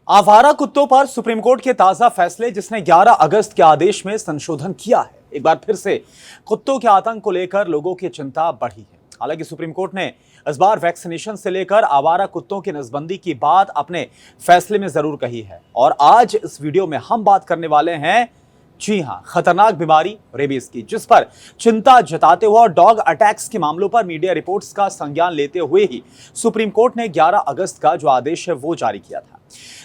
आवारा कुत्तों पर सुप्रीम कोर्ट के ताजा फैसले, जिसने 11 अगस्त के आदेश में संशोधन किया है। एक बार फिर से कुत्तों के आतंक को लेकर लोगों की चिंता बढ़ी है। हालांकि सुप्रीम कोर्ट ने इस बार वैक्सीनेशन से लेकर आवारा कुत्तों की नसबंदी की बात अपने फैसले में जरूर कही है। और आज इस वीडियो में हम बात करने वाले हैं, जी हां, खतरनाक बीमारी रेबीज की, जिस पर चिंता जताते हुए और डॉग अटैक्स के मामलों पर मीडिया रिपोर्ट्स का संज्ञान लेते हुए ही सुप्रीम कोर्ट ने 11 अगस्त का जो आदेश है वो जारी किया था।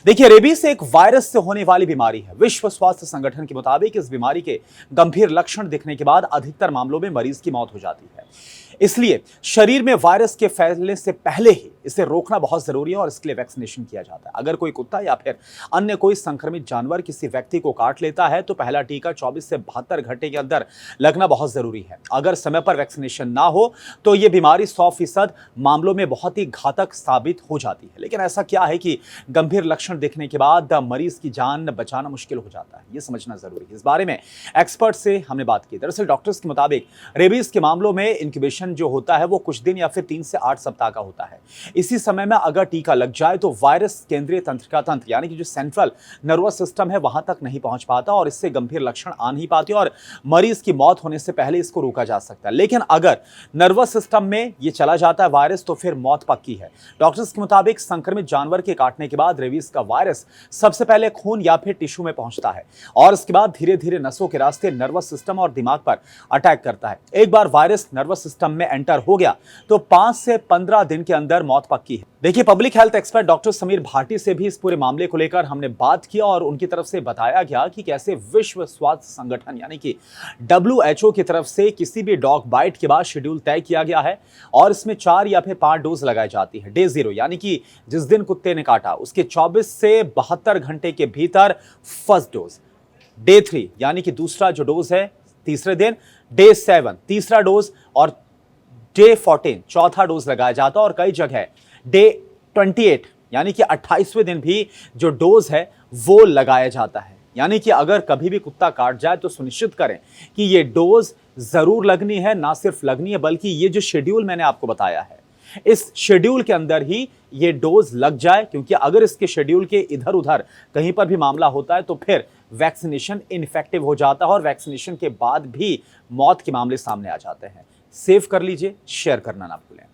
देखिए, रेबीज एक वायरस से होने वाली बीमारी है। विश्व स्वास्थ्य संगठन के मुताबिक इस बीमारी के गंभीर लक्षण दिखने के बाद अधिकतर मामलों में मरीज की मौत हो जाती है। इसलिए शरीर में वायरस के फैलने से पहले ही इसे रोकना बहुत जरूरी है और इसके लिए वैक्सीनेशन किया जाता है। अगर कोई कुत्ता या फिर अन्य कोई संक्रमित जानवर किसी व्यक्ति को काट लेता है तो पहला टीका 24 से 72 घंटे के अंदर लगना बहुत जरूरी है। अगर समय पर वैक्सीनेशन ना हो तो यह बीमारी 100% मामलों में बहुत ही घातक साबित हो जाती है। लेकिन ऐसा क्या है कि गंभीर लक्षण दिखने के बाद मरीज की जान बचाना मुश्किल हो जाता है, ये समझना जरूरी है। इस बारे में एक्सपर्ट से हमने बात की। दरअसल डॉक्टर्स के मुताबिक रेबीज के मामलों में इंक्यूबेशन जो होता है वो कुछ दिन या फिर 3 से 8 सप्ताह का होता है। इसी समय में अगर टीका लग जाए तो वायरस केंद्रीय तंत्रिका तंत्र यानी कि जो सेंट्रल नर्वस सिस्टम है वहां तक नहीं पहुंच पाता और इससे गंभीर लक्षण आ नहीं पाते और मरीज की मौत होने से पहले इसको रोका जा सकता है। लेकिन अगर नर्वस सिस्टम में ये चला जाता है वायरस तो फिर मौत पक्की है। डॉक्टर्स के मुताबिक संक्रमित जानवर के काटने के बाद रेबीज का वायरस सबसे पहले खून या फिर टिश्यू में पहुंचता है और इसके बाद धीरे धीरे नसों के रास्ते नर्वस सिस्टम और दिमाग पर अटैक करता है। एक बार वायरस नर्वस सिस्टम में एंटर हो गया तो 5 से 15 दिन के अंदर मौत पक्की है। देखिए, public health expert doctor Sameer Bhati से भी इस पूरे मामले को लेकर हमने बात किया और उनकी तरफ से बताया गया कि कैसे विश्व स्वास्थ्य संगठन यानी कि WHO की तरफ से किसी भी डॉग बाइट के बाद शेड्यूल तय किया गया है और इसमें 4 या फिर 5 डोज लगाई जाती है। डे 0 यानी कि जिस दिन कुत्ते ने काटा उसके 24 से 72 घंटे के भीतर फर्स्ट डोज, डे 3 यानी कि दूसरा जो डोज है तीसरे दिन, डे 7 तीसरा डोज और डे 14 चौथा डोज लगाया जाता है और कई जगह डे 28 यानी कि 28वें दिन भी जो डोज है वो लगाया जाता है। यानी कि अगर कभी भी कुत्ता काट जाए तो सुनिश्चित करें कि ये डोज जरूर लगनी है, ना सिर्फ लगनी है बल्कि ये जो शेड्यूल मैंने आपको बताया है इस शेड्यूल के अंदर ही ये डोज लग जाए, क्योंकि अगर इसके शेड्यूल के इधर उधर कहीं पर भी मामला होता है तो फिर वैक्सीनेशन इनइफेक्टिव हो जाता है और वैक्सीनेशन के बाद भी मौत के मामले सामने आ जाते हैं। सेव कर लीजिए, शेयर करना ना भूलें।